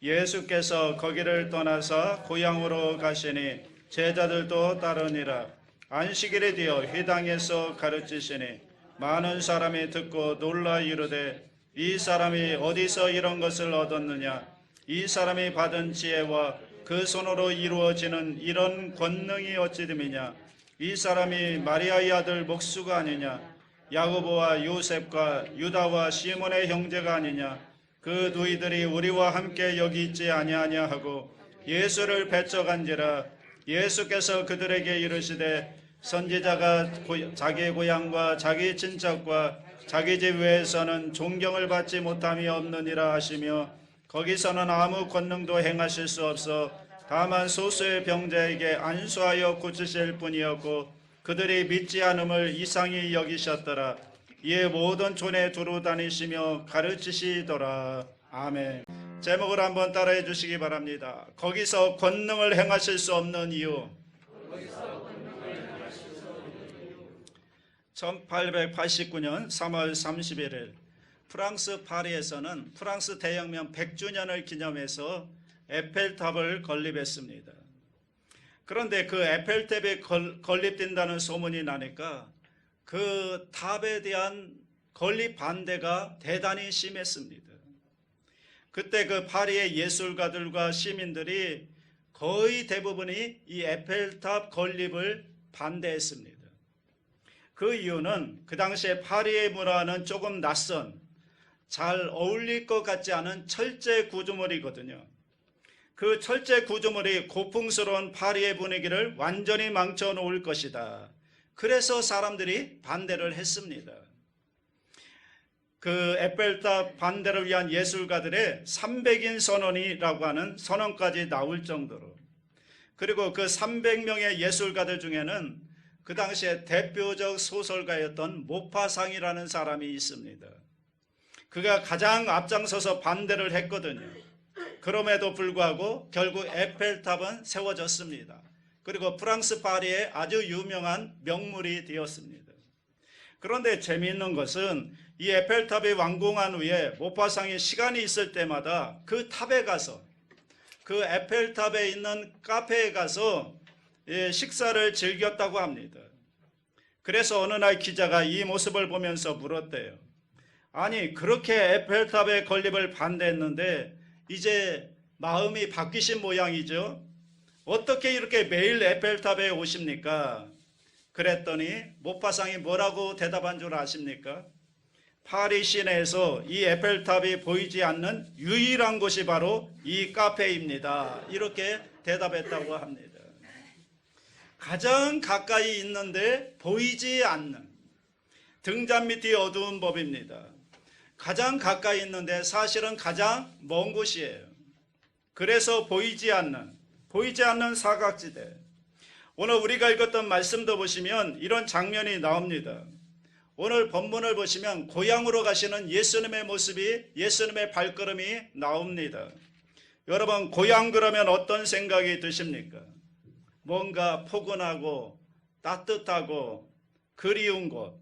예수께서 거기를 떠나서 고향으로 가시니 제자들도 따르니라. 안식일이 되어 회당에서 가르치시니 많은 사람이 듣고 놀라 이르되 이 사람이 어디서 이런 것을 얻었느냐? 이 사람이 받은 지혜와 그 손으로 이루어지는 이런 권능이 어찌 됨이냐? 이 사람이 마리아의 아들 목수가 아니냐? 야고보와 요셉과 유다와 시몬의 형제가 아니냐? 그 너희들이 우리와 함께 여기 있지 아니하냐 하고 예수를 배척한지라. 예수께서 그들에게 이르시되 선지자가 자기 고향과 자기 친척과 자기 집 외에서는 존경을 받지 못함이 없느니라 하시며 거기서는 아무 권능도 행하실 수 없어 다만 소수의 병자에게 안수하여 고치실 뿐이었고 그들이 믿지 않음을 이상히 여기셨더라. 이에 모든 촌에 두루 다니시며 가르치시더라. 아멘. 제목을 한번 따라해 주시기 바랍니다. 거기서 권능을 행하실 수 없는 이유. 1889년 3월 31일 프랑스 파리에서는 프랑스 대혁명 100주년을 기념해서 에펠탑을 건립했습니다. 그런데 그 에펠탑이 건립된다는 소문이 나니까 그 탑에 대한 건립 반대가 대단히 심했습니다. 그때 그 파리의 예술가들과 시민들이 거의 대부분이 이 에펠탑 건립을 반대했습니다. 그 이유는 그 당시에 파리의 문화는 조금 낯선, 잘 어울릴 것 같지 않은 철제 구조물이거든요. 그 철제 구조물이 고풍스러운 파리의 분위기를 완전히 망쳐놓을 것이다. 그래서 사람들이 반대를 했습니다. 그 에펠탑 반대를 위한 예술가들의 300인 선언이라고 하는 선언까지 나올 정도로, 그리고 그 300명의 예술가들 중에는 그 당시에 대표적 소설가였던 모파상이라는 사람이 있습니다. 그가 가장 앞장서서 반대를 했거든요. 그럼에도 불구하고 결국 에펠탑은 세워졌습니다. 그리고 프랑스 파리의 아주 유명한 명물이 되었습니다. 그런데 재미있는 것은 이 에펠탑이 완공한 후에 모파상이 시간이 있을 때마다 그 탑에 가서, 그 에펠탑에 있는 카페에 가서 식사를 즐겼다고 합니다. 그래서 어느 날 기자가 이 모습을 보면서 물었대요. 아니, 그렇게 에펠탑의 건립을 반대했는데 이제 마음이 바뀌신 모양이죠? 어떻게 이렇게 매일 에펠탑에 오십니까? 그랬더니 모파상이 뭐라고 대답한 줄 아십니까? 파리 시내에서 이 에펠탑이 보이지 않는 유일한 곳이 바로 이 카페입니다. 이렇게 대답했다고 합니다. 가장 가까이 있는데 보이지 않는, 등잔 밑이 어두운 법입니다. 가장 가까이 있는데 사실은 가장 먼 곳이에요. 그래서 보이지 않는 사각지대. 오늘 우리가 읽었던 말씀도 보시면 이런 장면이 나옵니다. 오늘 본문을 보시면 고향으로 가시는 예수님의 모습이, 예수님의 발걸음이 나옵니다. 여러분, 고향 그러면 어떤 생각이 드십니까? 뭔가 포근하고 따뜻하고 그리운 곳,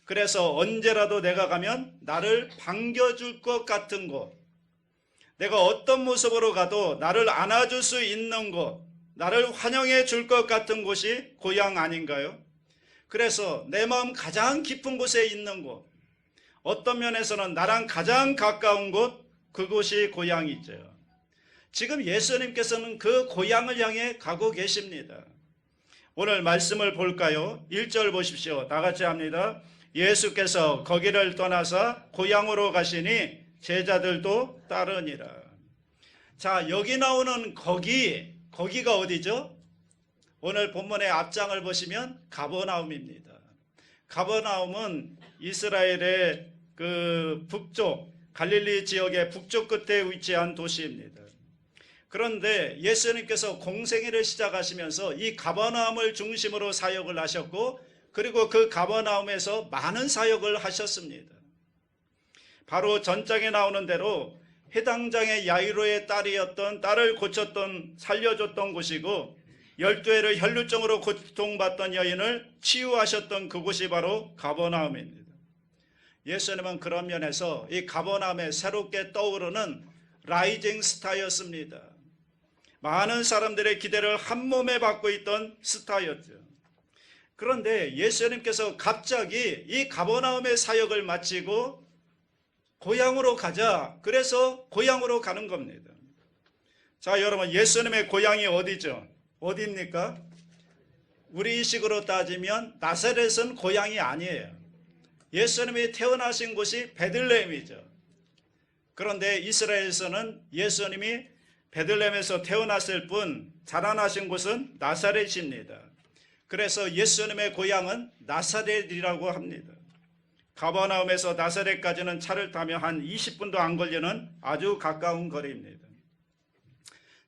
그래서 언제라도 내가 가면 나를 반겨줄 것 같은 곳, 내가 어떤 모습으로 가도 나를 안아줄 수 있는 곳, 나를 환영해 줄 것 같은 곳이 고향 아닌가요? 그래서 내 마음 가장 깊은 곳에 있는 곳, 어떤 면에서는 나랑 가장 가까운 곳, 그곳이 고향이죠. 지금 예수님께서는 그 고향을 향해 가고 계십니다. 오늘 말씀을 볼까요? 1절 보십시오. 다 같이 합니다. 예수께서 거기를 떠나서 고향으로 가시니 제자들도 따르니라. 자, 여기 나오는 거기가 어디죠? 오늘 본문의 앞장을 보시면 가버나움입니다. 가버나움은 이스라엘의 그 북쪽, 갈릴리 지역의 북쪽 끝에 위치한 도시입니다. 그런데 예수님께서 공생애를 시작하시면서 이 가버나움을 중심으로 사역을 하셨고, 그리고 그 가버나움에서 많은 사역을 하셨습니다. 바로 전장에 나오는 대로 해당장의 야이로의 딸을 고쳤던, 살려줬던 곳이고, 12회를 혈루증으로 고통받던 여인을 치유하셨던 그곳이 바로 가버나움입니다. 예수님은 그런 면에서 이 가버나움에 새롭게 떠오르는 라이징 스타였습니다. 많은 사람들의 기대를 한몸에 받고 있던 스타였죠. 그런데 예수님께서 갑자기 이 가버나움의 사역을 마치고 고향으로 가자. 그래서 고향으로 가는 겁니다. 자, 여러분, 예수님의 고향이 어디죠? 어디입니까? 우리식으로 따지면 나사렛은 고향이 아니에요. 예수님이 태어나신 곳이 베들레헴이죠. 그런데 이스라엘에서는 예수님이 베들레헴에서 태어났을 뿐 자라나신 곳은 나사렛입니다. 그래서 예수님의 고향은 나사렛이라고 합니다. 가버나움에서 나사렛까지는 차를 타며 한 20분도 안 걸리는 아주 가까운 거리입니다.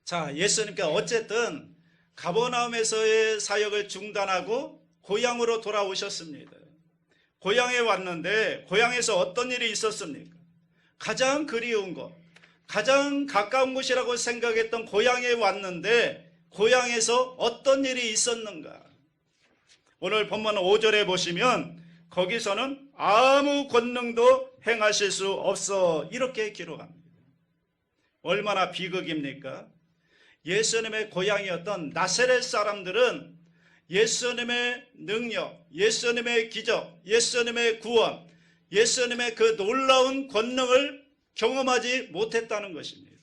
자, 예수님께 어쨌든 가버나움에서의 사역을 중단하고 고향으로 돌아오셨습니다. 고향에 왔는데 고향에서 어떤 일이 있었습니까? 가장 그리운 곳, 가장 가까운 곳이라고 생각했던 고향에 왔는데 고향에서 어떤 일이 있었는가? 오늘 본문 5절에 보시면 거기서는 아무 권능도 행하실 수 없어 이렇게 기록합니다. 얼마나 비극입니까? 예수님의 고향이었던 나사렛 사람들은 예수님의 능력, 예수님의 기적, 예수님의 구원, 예수님의 그 놀라운 권능을 경험하지 못했다는 것입니다.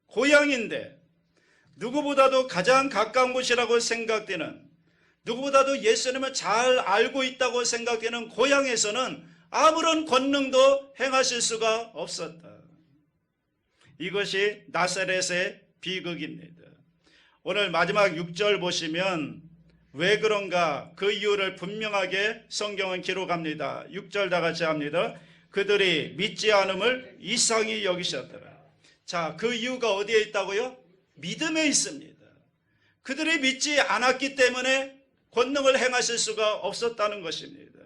고향인데 누구보다도 가장 가까운 곳이라고 생각되는, 누구보다도 예수님을 잘 알고 있다고 생각되는 고향에서는 아무런 권능도 행하실 수가 없었다. 이것이 나사렛의 비극입니다. 오늘 마지막 6절 보시면 왜 그런가 그 이유를 분명하게 성경은 기록합니다. 6절 다 같이 합니다. 그들이 믿지 않음을 이상히 여기셨더라. 자, 그 이유가 어디에 있다고요? 믿음에 있습니다. 그들이 믿지 않았기 때문에 권능을 행하실 수가 없었다는 것입니다.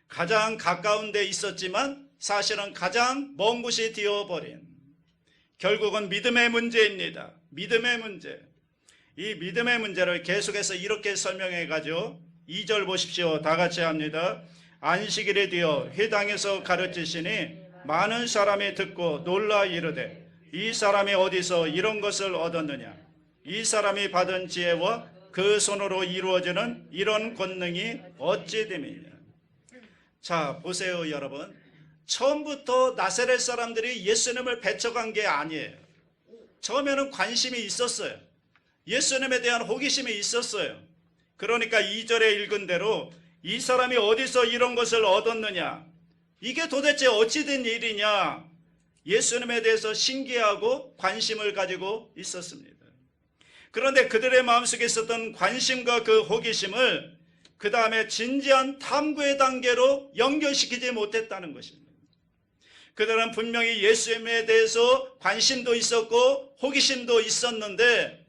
가장 가까운 데 있었지만 사실은 가장 먼 곳이 되어버린, 결국은 믿음의 문제입니다. 믿음의 문제. 이 믿음의 문제를 계속해서 이렇게 설명해 가죠. 2절 보십시오. 다 같이 합니다. 안식일에 되어 회당에서 가르치시니 많은 사람이 듣고 놀라 이르되 이 사람이 어디서 이런 것을 얻었느냐? 이 사람이 받은 지혜와 그 손으로 이루어지는 이런 권능이 어찌 됨이냐? 자, 보세요 여러분. 처음부터 나사렛 사람들이 예수님을 배척한 게 아니에요. 처음에는 관심이 있었어요. 예수님에 대한 호기심이 있었어요. 그러니까 2절에 읽은 대로 이 사람이 어디서 이런 것을 얻었느냐? 이게 도대체 어찌 된 일이냐? 예수님에 대해서 신기하고 관심을 가지고 있었습니다. 그런데 그들의 마음속에 있었던 관심과 그 호기심을 그 다음에 진지한 탐구의 단계로 연결시키지 못했다는 것입니다. 그들은 분명히 예수님에 대해서 관심도 있었고 호기심도 있었는데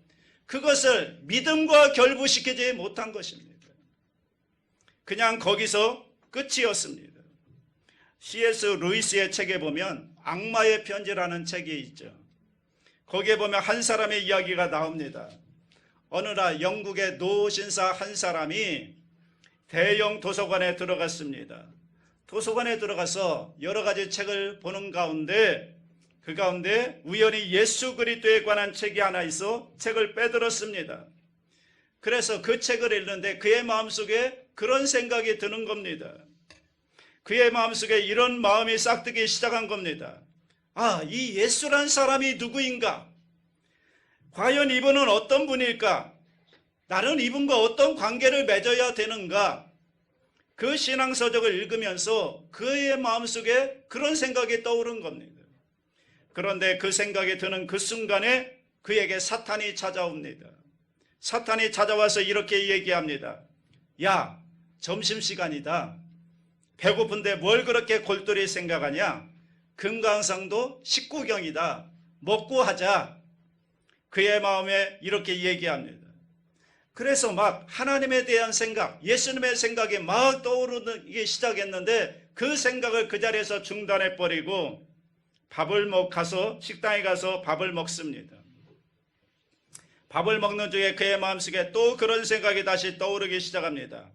그것을 믿음과 결부시키지 못한 것입니다. 그냥 거기서 끝이었습니다. C.S. 루이스의 책에 보면 악마의 편지라는 책이 있죠. 거기에 보면 한 사람의 이야기가 나옵니다. 어느 날 영국의 노신사 한 사람이 대형 도서관에 들어갔습니다. 도서관에 들어가서 여러 가지 책을 보는 가운데 그 가운데 우연히 예수 그리스도에 관한 책이 하나 있어 책을 빼들었습니다. 그래서 그 책을 읽는데 그의 마음속에 그런 생각이 드는 겁니다. 그의 마음속에 이런 마음이 싹트기 시작한 겁니다. 아, 이 예수란 사람이 누구인가? 과연 이분은 어떤 분일까? 나는 이분과 어떤 관계를 맺어야 되는가? 그 신앙서적을 읽으면서 그의 마음속에 그런 생각이 떠오른 겁니다. 그런데 그 생각이 드는 그 순간에 그에게 사탄이 찾아옵니다. 사탄이 찾아와서 이렇게 얘기합니다. 야, 점심시간이다. 배고픈데 뭘 그렇게 골똘히 생각하냐? 금강산도 식구경이다. 먹고 하자. 그의 마음에 이렇게 얘기합니다. 그래서 막 하나님에 대한 생각, 예수님의 생각이 막 떠오르기 시작했는데 그 생각을 그 자리에서 중단해버리고 식당에 가서 밥을 먹습니다. 밥을 먹는 중에 그의 마음속에 또 그런 생각이 다시 떠오르기 시작합니다.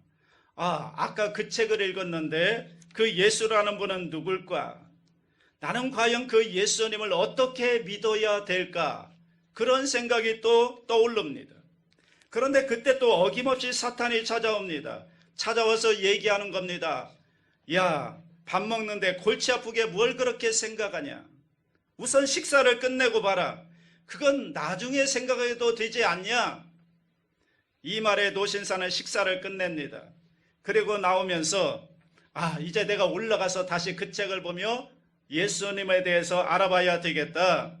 아, 아까 그 책을 읽었는데 그 예수라는 분은 누굴까? 나는 과연 그 예수님을 어떻게 믿어야 될까? 그런 생각이 또 떠오릅니다. 그런데 그때 또 어김없이 사탄이 찾아옵니다. 찾아와서 얘기하는 겁니다. 야, 밥 먹는데 골치 아프게 뭘 그렇게 생각하냐? 우선 식사를 끝내고 봐라. 그건 나중에 생각해도 되지 않냐? 이 말에 노신사는 식사를 끝냅니다. 그리고 나오면서 이제 내가 올라가서 다시 그 책을 보며 예수님에 대해서 알아봐야 되겠다.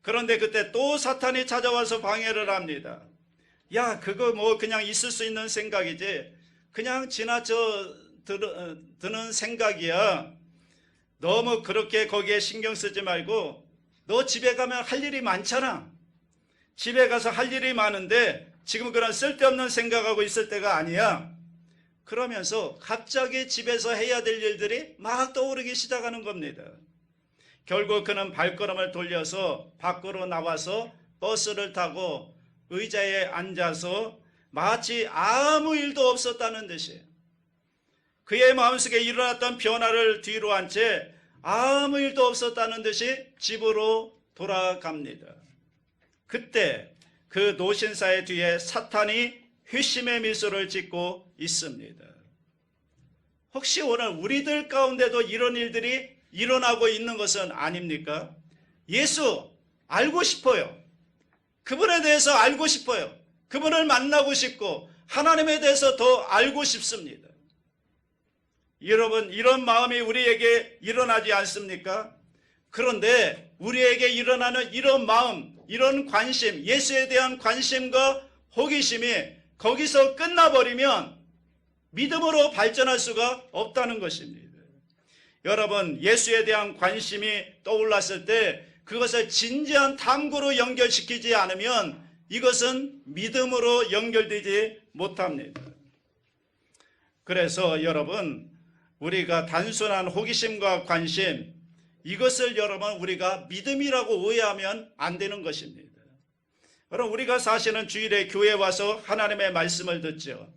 그런데 그때 또 사탄이 찾아와서 방해를 합니다. 야, 그거 뭐 그냥 있을 수 있는 생각이지. 그냥 지나쳐 드는 생각이야. 너무 그렇게 거기에 신경 쓰지 말고 너 집에 가면 할 일이 많잖아. 집에 가서 할 일이 많은데 지금 그런 쓸데없는 생각하고 있을 때가 아니야. 그러면서 갑자기 집에서 해야 될 일들이 막 떠오르기 시작하는 겁니다. 결국 그는 발걸음을 돌려서 밖으로 나와서 버스를 타고 의자에 앉아서 마치 아무 일도 없었다는 듯이 그의 마음속에 일어났던 변화를 뒤로 한 채 아무 일도 없었다는 듯이 집으로 돌아갑니다. 그때 그 노신사의 뒤에 사탄이 회심의 미소를 짓고 있습니다. 혹시 오늘 우리들 가운데도 이런 일들이 일어나고 있는 것은 아닙니까? 예수 알고 싶어요. 그분에 대해서 알고 싶어요. 그분을 만나고 싶고 하나님에 대해서 더 알고 싶습니다. 여러분, 이런 마음이 우리에게 일어나지 않습니까? 그런데 우리에게 일어나는 이런 마음, 이런 관심, 예수에 대한 관심과 호기심이 거기서 끝나버리면 믿음으로 발전할 수가 없다는 것입니다. 여러분, 예수에 대한 관심이 떠올랐을 때 그것을 진지한 탐구로 연결시키지 않으면 이것은 믿음으로 연결되지 못합니다. 그래서 여러분, 우리가 단순한 호기심과 관심, 이것을 여러분 우리가 믿음이라고 오해하면 안 되는 것입니다. 여러분, 우리가 사실은 주일에 교회에 와서 하나님의 말씀을 듣죠.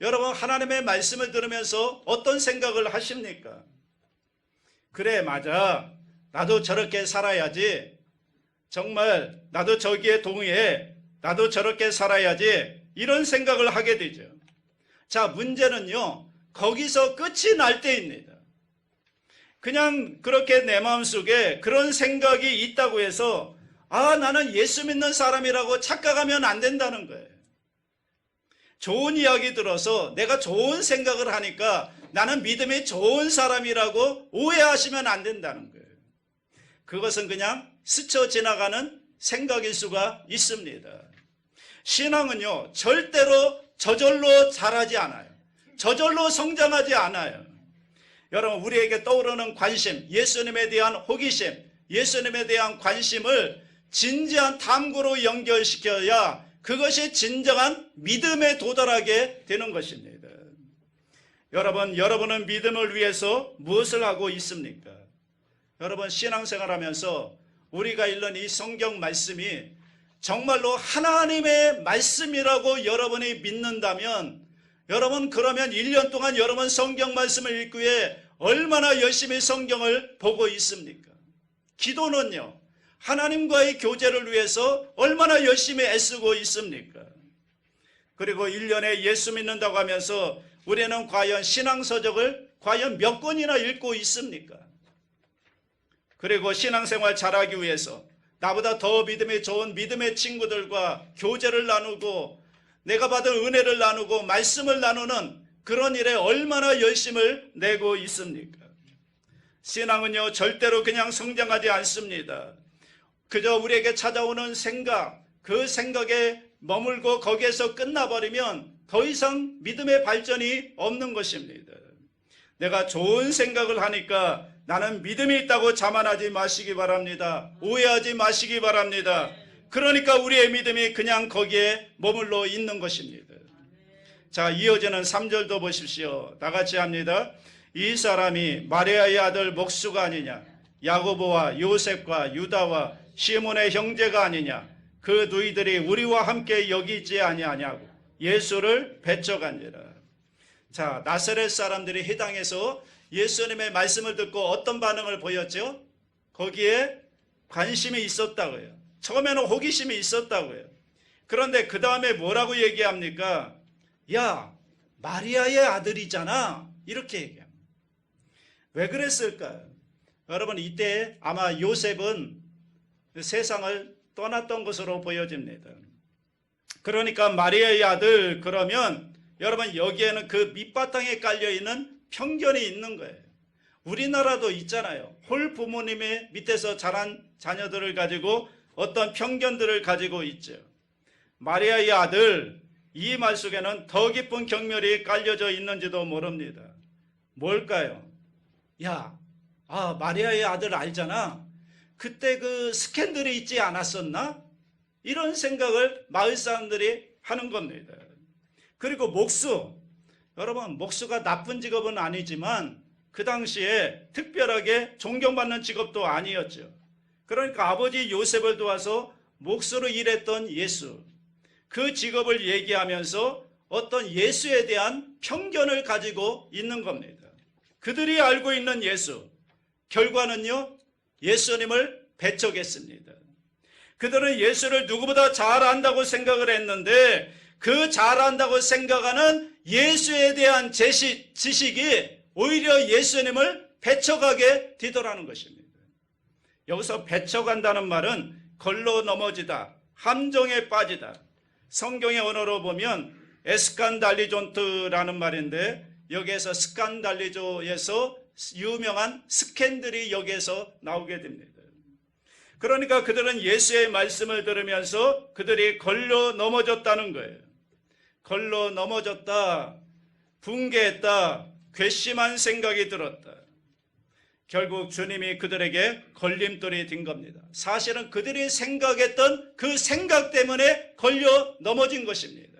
여러분, 하나님의 말씀을 들으면서 어떤 생각을 하십니까? 그래, 맞아. 나도 저렇게 살아야지. 정말 나도 저기에 동의해. 나도 저렇게 살아야지. 이런 생각을 하게 되죠. 자, 문제는요, 거기서 끝이 날 때입니다. 그냥 그렇게 내 마음속에 그런 생각이 있다고 해서 나는 예수 믿는 사람이라고 착각하면 안 된다는 거예요. 좋은 이야기 들어서 내가 좋은 생각을 하니까 나는 믿음이 좋은 사람이라고 오해하시면 안 된다는 거예요. 그것은 그냥 스쳐 지나가는 생각일 수가 있습니다. 신앙은요, 절대로 저절로 자라지 않아요. 저절로 성장하지 않아요. 여러분, 우리에게 떠오르는 관심, 예수님에 대한 호기심, 예수님에 대한 관심을 진지한 탐구로 연결시켜야 그것이 진정한 믿음에 도달하게 되는 것입니다. 여러분, 여러분은 믿음을 위해서 무엇을 하고 있습니까? 여러분, 신앙생활하면서 우리가 읽는 이 성경 말씀이 정말로 하나님의 말씀이라고 여러분이 믿는다면 여러분, 그러면 1년 동안 여러분 성경 말씀을 읽기 위해 얼마나 열심히 성경을 보고 있습니까? 기도는요, 하나님과의 교제를 위해서 얼마나 열심히 애쓰고 있습니까? 그리고 1년에 예수 믿는다고 하면서 우리는 과연 신앙서적을 과연 몇 권이나 읽고 있습니까? 그리고 신앙생활 잘하기 위해서 나보다 더 믿음이 좋은 믿음의 친구들과 교제를 나누고 내가 받은 은혜를 나누고 말씀을 나누는 그런 일에 얼마나 열심을 내고 있습니까? 신앙은요, 절대로 그냥 성장하지 않습니다. 그저 우리에게 찾아오는 생각, 그 생각에 머물고 거기에서 끝나버리면 더 이상 믿음의 발전이 없는 것입니다. 내가 좋은 생각을 하니까 나는 믿음이 있다고 자만하지 마시기 바랍니다. 오해하지 마시기 바랍니다. 그러니까 우리의 믿음이 그냥 거기에 머물러 있는 것입니다. 자, 이어지는 3절도 보십시오. 다 같이 합니다. 이 사람이 마리아의 아들 목수가 아니냐? 야고보와 요셉과 유다와 시몬의 형제가 아니냐? 그 누이들이 우리와 함께 여기 있지 아니하냐고 예수를 배척하니라. 자, 나사렛 사람들이 해당해서 예수님의 말씀을 듣고 어떤 반응을 보였죠? 거기에 관심이 있었다고요. 처음에는 호기심이 있었다고요. 그런데 그 다음에 뭐라고 얘기합니까? 야, 마리아의 아들이잖아. 이렇게 얘기합니다. 왜 그랬을까요? 여러분, 이때 아마 요셉은 세상을 떠났던 것으로 보여집니다. 그러니까 마리아의 아들, 그러면 여러분 여기에는 그 밑바탕에 깔려있는 편견이 있는 거예요. 우리나라도 있잖아요. 홀 부모님의 밑에서 자란 자녀들을 가지고 어떤 편견들을 가지고 있죠. 마리아의 아들, 이 말 속에는 더 깊은 경멸이 깔려져 있는지도 모릅니다. 뭘까요? 야, 마리아의 아들 알잖아. 그때 그 스캔들이 있지 않았었나? 이런 생각을 마을 사람들이 하는 겁니다. 그리고 목수, 여러분 목수가 나쁜 직업은 아니지만 그 당시에 특별하게 존경받는 직업도 아니었죠. 그러니까 아버지 요셉을 도와서 목수로 일했던 예수, 그 직업을 얘기하면서 어떤 예수에 대한 편견을 가지고 있는 겁니다. 그들이 알고 있는 예수, 결과는요, 예수님을 배척했습니다. 그들은 예수를 누구보다 잘 안다고 생각을 했는데 그 잘 안다고 생각하는 예수에 대한 지식이 오히려 예수님을 배척하게 되더라는 것입니다. 여기서 배척한다는 말은 걸러 넘어지다, 함정에 빠지다. 성경의 언어로 보면 에스칸달리존트라는 말인데 여기에서 스칸달리조에서 유명한 스캔들이 여기에서 나오게 됩니다. 그러니까 그들은 예수의 말씀을 들으면서 그들이 걸려 넘어졌다는 거예요. 걸려 넘어졌다, 붕괴했다, 괘씸한 생각이 들었다. 결국 주님이 그들에게 걸림돌이 된 겁니다. 사실은 그들이 생각했던 그 생각 때문에 걸려 넘어진 것입니다.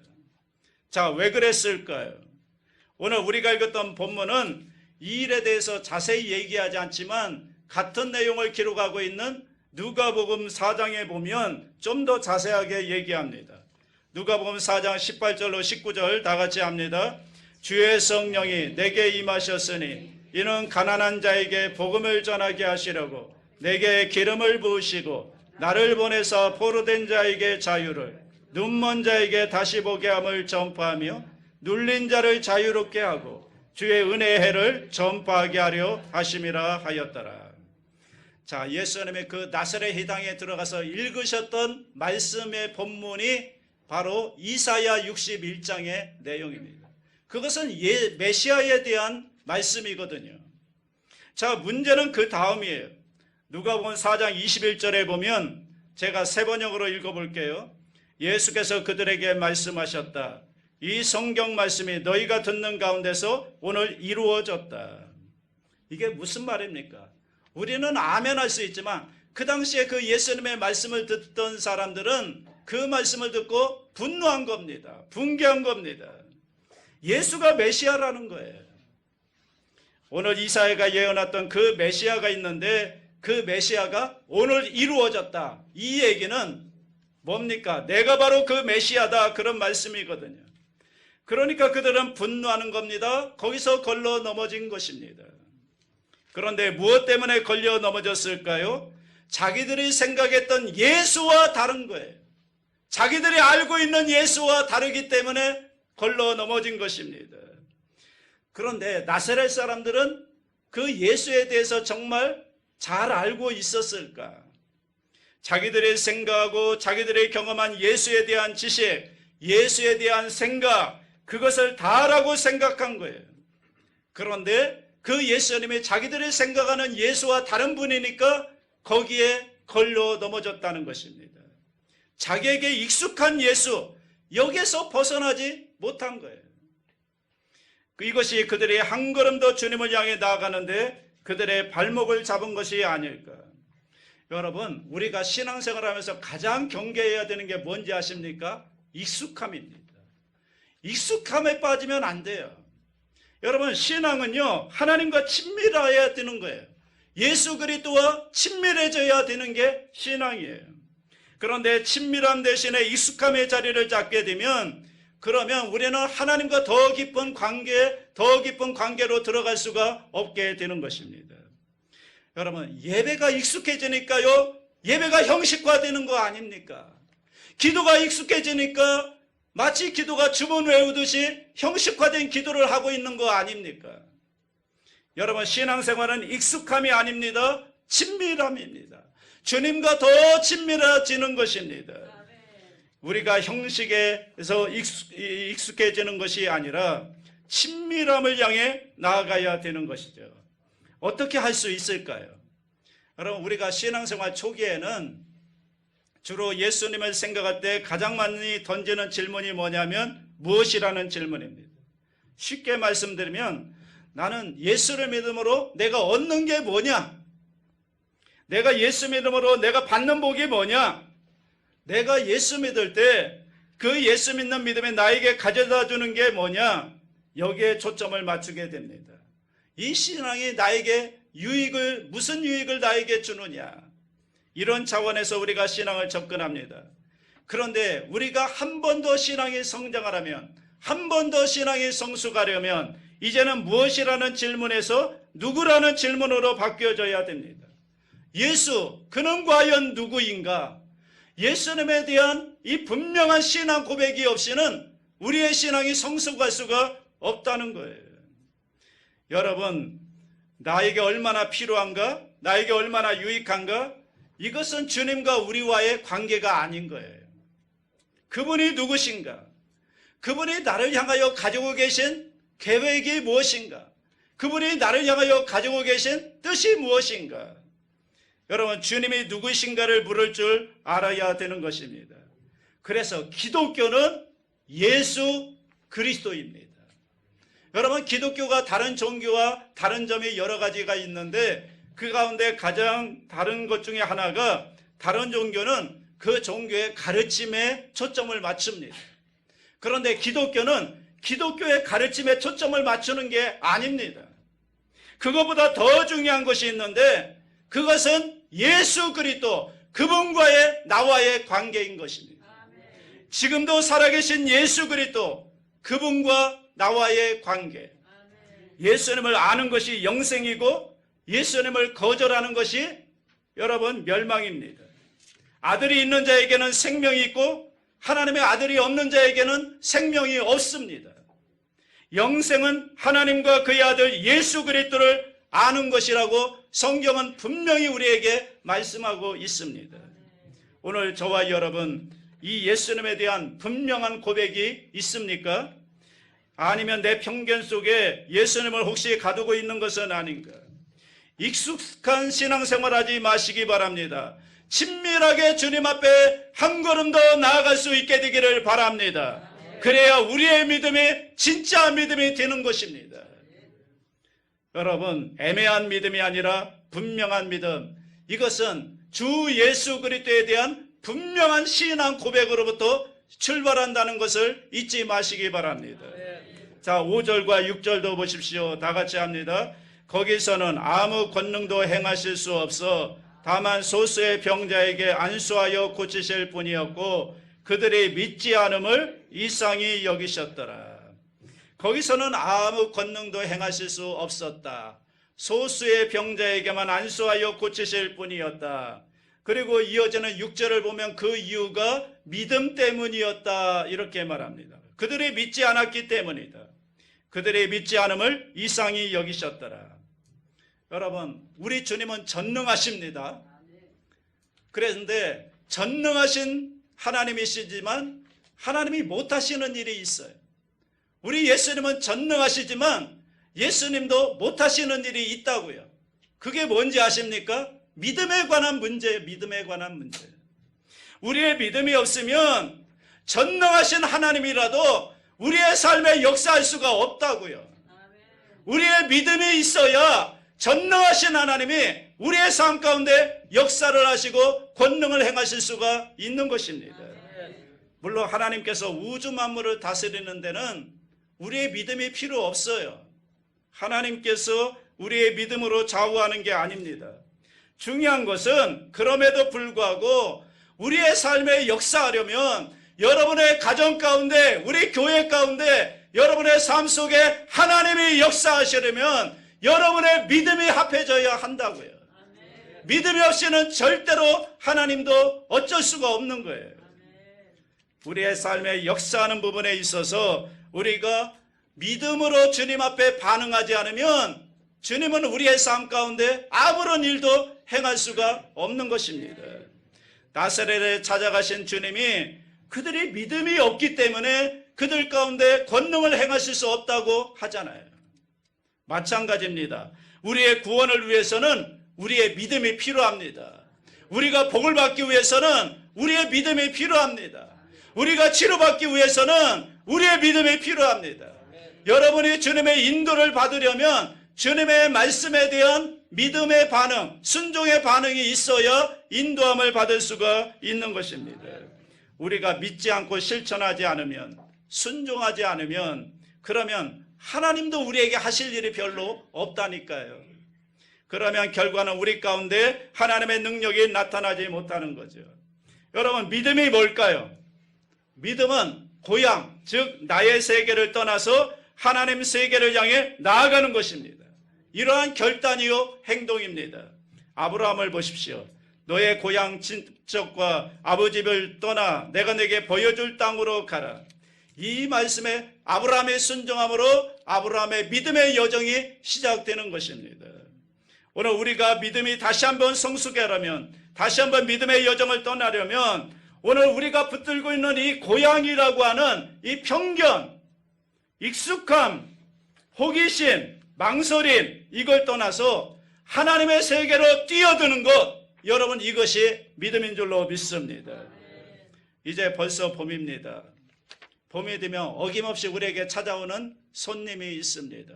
자, 왜 그랬을까요? 오늘 우리가 읽었던 본문은 이 일에 대해서 자세히 얘기하지 않지만 같은 내용을 기록하고 있는 누가복음 4장에 보면 좀 더 자세하게 얘기합니다. 누가복음 4장 18절로 19절 다 같이 합니다. 주의 성령이 내게 임하셨으니 이는 가난한 자에게 복음을 전하게 하시려고 내게 기름을 부으시고 나를 보내사 포로된 자에게 자유를, 눈먼 자에게 다시 보게 함을 전파하며 눌린 자를 자유롭게 하고 주의 은혜의 해를 전파하게 하려 하심이라 하였더라. 자, 예수님의 그 나사렛 회당에 들어가서 읽으셨던 말씀의 본문이 바로 이사야 61장의 내용입니다. 그것은 메시아에 대한 말씀이거든요. 자, 문제는 그 다음이에요. 누가복음 4장 21절에 보면 제가 세 번역으로 읽어볼게요. 예수께서 그들에게 말씀하셨다. 이 성경 말씀이 너희가 듣는 가운데서 오늘 이루어졌다. 이게 무슨 말입니까? 우리는 아멘 할 수 있지만 그 당시에 그 예수님의 말씀을 듣던 사람들은 그 말씀을 듣고 분노한 겁니다. 붕괴한 겁니다. 예수가 메시아라는 거예요. 오늘 이사야가 예언했던 그 메시아가 있는데 그 메시아가 오늘 이루어졌다. 이 얘기는 뭡니까? 내가 바로 그 메시아다. 그런 말씀이거든요. 그러니까 그들은 분노하는 겁니다. 거기서 걸러 넘어진 것입니다. 그런데 무엇 때문에 걸려 넘어졌을까요? 자기들이 생각했던 예수와 다른 거예요. 자기들이 알고 있는 예수와 다르기 때문에 걸러 넘어진 것입니다. 그런데 나사렛 사람들은 그 예수에 대해서 정말 잘 알고 있었을까? 자기들이 생각하고 자기들이 경험한 예수에 대한 지식, 예수에 대한 생각, 그것을 다라고 생각한 거예요. 그런데 그 예수님이 자기들이 생각하는 예수와 다른 분이니까 거기에 걸려 넘어졌다는 것입니다. 자기에게 익숙한 예수, 여기에서 벗어나지 못한 거예요. 이것이 그들이 한 걸음 더 주님을 향해 나아가는데 그들의 발목을 잡은 것이 아닐까. 여러분, 우리가 신앙생활하면서 가장 경계해야 되는 게 뭔지 아십니까? 익숙함입니다. 익숙함에 빠지면 안 돼요. 여러분, 신앙은요, 하나님과 친밀해야 되는 거예요. 예수 그리스도와 친밀해져야 되는 게 신앙이에요. 그런데 친밀함 대신에 익숙함의 자리를 잡게 되면 그러면 우리는 하나님과 더 깊은 관계로 들어갈 수가 없게 되는 것입니다. 여러분, 예배가 익숙해지니까요, 예배가 형식화되는 거 아닙니까? 기도가 익숙해지니까 마치 기도가 주문 외우듯이 형식화된 기도를 하고 있는 거 아닙니까? 여러분, 신앙생활은 익숙함이 아닙니다. 친밀함입니다. 주님과 더 친밀해지는 것입니다. 우리가 형식에서 익숙해지는 것이 아니라 친밀함을 향해 나아가야 되는 것이죠. 어떻게 할 수 있을까요? 여러분, 우리가 신앙생활 초기에는 주로 예수님을 생각할 때 가장 많이 던지는 질문이 뭐냐면 무엇이라는 질문입니다. 쉽게 말씀드리면 나는 예수를 믿음으로 내가 얻는 게 뭐냐? 내가 예수 믿음으로 내가 받는 복이 뭐냐? 내가 예수 믿을 때 그 예수 믿는 믿음이 나에게 가져다 주는 게 뭐냐? 여기에 초점을 맞추게 됩니다. 이 신앙이 나에게 무슨 유익을 나에게 주느냐? 이런 차원에서 우리가 신앙을 접근합니다. 그런데 우리가 한 번 더 신앙이 성장하려면, 한 번 더 신앙이 성숙하려면 이제는 무엇이라는 질문에서 누구라는 질문으로 바뀌어져야 됩니다. 예수, 그는 과연 누구인가? 예수님에 대한 이 분명한 신앙 고백이 없이는 우리의 신앙이 성숙할 수가 없다는 거예요. 여러분, 나에게 얼마나 필요한가? 나에게 얼마나 유익한가? 이것은 주님과 우리와의 관계가 아닌 거예요. 그분이 누구신가? 그분이 나를 향하여 가지고 계신 계획이 무엇인가? 그분이 나를 향하여 가지고 계신 뜻이 무엇인가? 여러분, 주님이 누구신가를 물을 줄 알아야 되는 것입니다. 그래서 기독교는 예수 그리스도입니다. 여러분, 기독교가 다른 종교와 다른 점이 여러 가지가 있는데 그 가운데 가장 다른 것 중에 하나가 다른 종교는 그 종교의 가르침에 초점을 맞춥니다. 그런데 기독교는 기독교의 가르침에 초점을 맞추는 게 아닙니다. 그것보다 더 중요한 것이 있는데 그것은 예수 그리스도, 그분과의 나와의 관계인 것입니다. 지금도 살아계신 예수 그리스도, 그분과 나와의 관계. 예수님을 아는 것이 영생이고 예수님을 거절하는 것이 여러분 멸망입니다. 아들이 있는 자에게는 생명이 있고 하나님의 아들이 없는 자에게는 생명이 없습니다. 영생은 하나님과 그의 아들 예수 그리스도를 아는 것이라고 성경은 분명히 우리에게 말씀하고 있습니다. 오늘 저와 여러분, 이 예수님에 대한 분명한 고백이 있습니까? 아니면 내 편견 속에 예수님을 혹시 가두고 있는 것은 아닌가? 익숙한 신앙생활하지 마시기 바랍니다. 친밀하게 주님 앞에 한 걸음 더 나아갈 수 있게 되기를 바랍니다. 그래야 우리의 믿음이 진짜 믿음이 되는 것입니다. 여러분, 애매한 믿음이 아니라 분명한 믿음, 이것은 주 예수 그리스도에 대한 분명한 신앙 고백으로부터 출발한다는 것을 잊지 마시기 바랍니다. 자, 5절과 6절도 보십시오. 다 같이 합니다. 거기서는 아무 권능도 행하실 수 없어 다만 소수의 병자에게 안수하여 고치실 뿐이었고 그들이 믿지 않음을 이상히 여기셨더라. 거기서는 아무 권능도 행하실 수 없었다. 소수의 병자에게만 안수하여 고치실 뿐이었다. 그리고 이어지는 6절을 보면 그 이유가 믿음 때문이었다 이렇게 말합니다. 그들이 믿지 않았기 때문이다. 그들이 믿지 않음을 이상히 여기셨더라. 여러분, 우리 주님은 전능하십니다. 그런데 전능하신 하나님이시지만 하나님이 못하시는 일이 있어요. 우리 예수님은 전능하시지만 예수님도 못하시는 일이 있다고요. 그게 뭔지 아십니까? 믿음에 관한 문제예요. 믿음에 관한 문제. 우리의 믿음이 없으면 전능하신 하나님이라도 우리의 삶에 역사할 수가 없다고요. 우리의 믿음이 있어야 전능하신 하나님이 우리의 삶 가운데 역사를 하시고 권능을 행하실 수가 있는 것입니다. 물론 하나님께서 우주 만물을 다스리는 데는 우리의 믿음이 필요 없어요. 하나님께서 우리의 믿음으로 좌우하는 게 아닙니다. 중요한 것은 그럼에도 불구하고 우리의 삶에 역사하려면 여러분의 가정 가운데, 우리 교회 가운데, 여러분의 삶 속에 하나님이 역사하시려면 여러분의 믿음이 합해져야 한다고요. 믿음이 없이는 절대로 하나님도 어쩔 수가 없는 거예요. 우리의 삶에 역사하는 부분에 있어서 우리가 믿음으로 주님 앞에 반응하지 않으면 주님은 우리의 삶 가운데 아무런 일도 행할 수가 없는 것입니다. 나사렛에 찾아가신 주님이 그들이 믿음이 없기 때문에 그들 가운데 권능을 행하실 수 없다고 하잖아요. 마찬가지입니다. 우리의 구원을 위해서는 우리의 믿음이 필요합니다. 우리가 복을 받기 위해서는 우리의 믿음이 필요합니다. 우리가 치료받기 위해서는 우리의 믿음이 필요합니다. 여러분이 주님의 인도를 받으려면 주님의 말씀에 대한 믿음의 반응, 순종의 반응이 있어야 인도함을 받을 수가 있는 것입니다. 우리가 믿지 않고 실천하지 않으면, 순종하지 않으면, 그러면 하나님도 우리에게 하실 일이 별로 없다니까요. 그러면 결과는 우리 가운데 하나님의 능력이 나타나지 못하는 거죠. 여러분, 믿음이 뭘까요? 믿음은 고향, 즉 나의 세계를 떠나서 하나님 세계를 향해 나아가는 것입니다. 이러한 결단이요 행동입니다. 아브라함을 보십시오. 너의 고향 친척과 아버지 집을 떠나 내가 내게 보여줄 땅으로 가라. 이 말씀에 아브라함의 순종함으로 아브라함의 믿음의 여정이 시작되는 것입니다. 오늘 우리가 믿음이 다시 한번 성숙하려면, 다시 한번 믿음의 여정을 떠나려면 오늘 우리가 붙들고 있는 이 고향이라고 하는 이 편견, 익숙함, 호기심, 망설임, 이걸 떠나서 하나님의 세계로 뛰어드는 것, 여러분 이것이 믿음인 줄로 믿습니다. 이제 벌써 봄입니다. 봄이 되면 어김없이 우리에게 찾아오는 손님이 있습니다.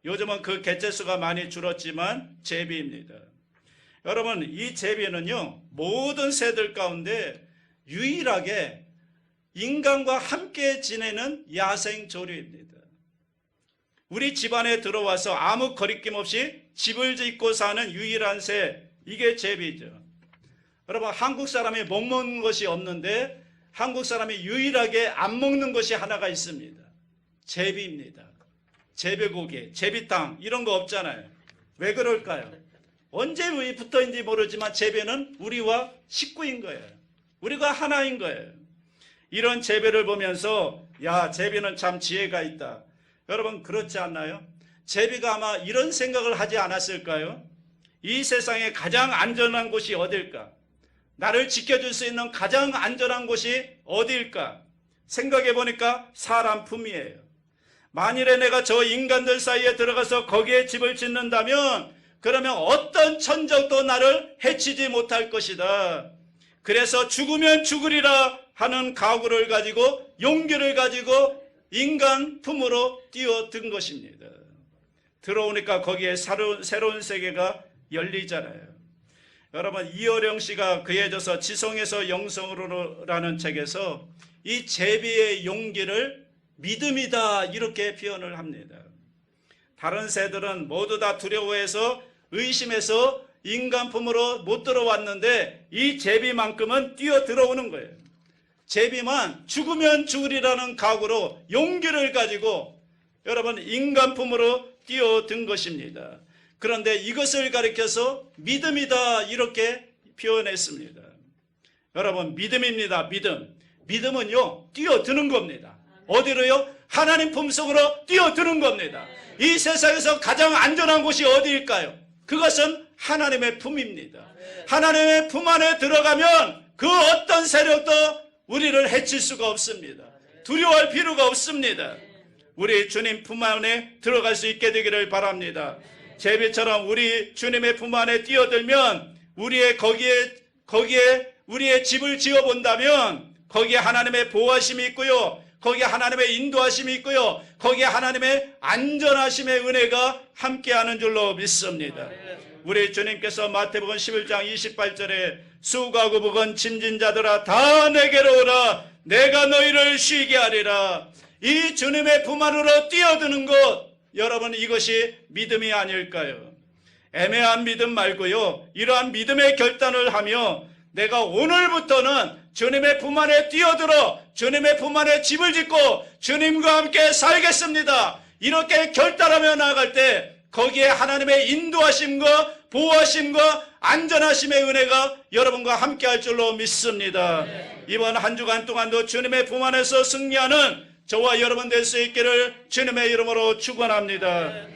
요즘은 그 개체수가 많이 줄었지만 제비입니다. 여러분, 이 제비는요, 모든 새들 가운데 유일하게 인간과 함께 지내는 야생 조류입니다. 우리 집안에 들어와서 아무 거리낌 없이 집을 짓고 사는 유일한 새, 이게 제비죠. 여러분, 한국 사람이 못 먹는 것이 없는데 한국 사람이 유일하게 안 먹는 것이 하나가 있습니다. 제비입니다. 제비고기, 제비탕 이런 거 없잖아요. 왜 그럴까요? 언제 붙어있는지 모르지만 제비는 우리와 식구인 거예요. 우리가 하나인 거예요. 이런 제비를 보면서 야, 제비는 참 지혜가 있다. 여러분, 그렇지 않나요? 제비가 아마 이런 생각을 하지 않았을까요? 이 세상에 가장 안전한 곳이 어딜까? 나를 지켜줄 수 있는 가장 안전한 곳이 어디일까? 생각해 보니까 사람 품이에요. 만일에 내가 저 인간들 사이에 들어가서 거기에 집을 짓는다면 그러면 어떤 천적도 나를 해치지 못할 것이다. 그래서 죽으면 죽으리라 하는 각오를 가지고 용기를 가지고 인간 품으로 뛰어든 것입니다. 들어오니까 거기에 새로운 세계가 열리잖아요. 여러분, 이어령 씨가 그에 져서 지성에서 영성으로라는 책에서 이 제비의 용기를 믿음이다 이렇게 표현을 합니다. 다른 새들은 모두 다 두려워해서 의심해서 인간 품으로 못 들어왔는데 이 제비만큼은 뛰어 들어오는 거예요. 제비만 죽으면 죽으리라는 각오로 용기를 가지고 여러분 인간 품으로 뛰어든 것입니다. 그런데 이것을 가리켜서 믿음이다 이렇게 표현했습니다. 여러분, 믿음입니다. 믿음은요 뛰어드는 겁니다. 어디로요? 하나님 품속으로 뛰어드는 겁니다. 이 세상에서 가장 안전한 곳이 어디일까요? 그것은 하나님의 품입니다. 하나님의 품 안에 들어가면 그 어떤 세력도 우리를 해칠 수가 없습니다. 두려워할 필요가 없습니다. 우리 주님 품 안에 들어갈 수 있게 되기를 바랍니다. 제비처럼 우리 주님의 품 안에 뛰어들면 거기에 우리의 집을 지어본다면 거기에 하나님의 보호하심이 있고요. 거기에 하나님의 인도하심이 있고요. 거기에 하나님의 안전하심의 은혜가 함께하는 줄로 믿습니다. 우리 주님께서 마태복음 11장 28절에 수고하고 무거운 짐진 자들아 다 내게로 오라 내가 너희를 쉬게 하리라. 이 주님의 품 안으로 뛰어드는 것, 여러분 이것이 믿음이 아닐까요? 애매한 믿음 말고요, 이러한 믿음의 결단을 하며 내가 오늘부터는 주님의 품 안에 뛰어들어 주님의 품 안에 집을 짓고 주님과 함께 살겠습니다. 이렇게 결단하며 나아갈 때 거기에 하나님의 인도하심과 보호하심과 안전하심의 은혜가 여러분과 함께할 줄로 믿습니다. 이번 한 주간 동안도 주님의 품 안에서 승리하는 저와 여러분 될 수 있기를 주님의 이름으로 축원합니다.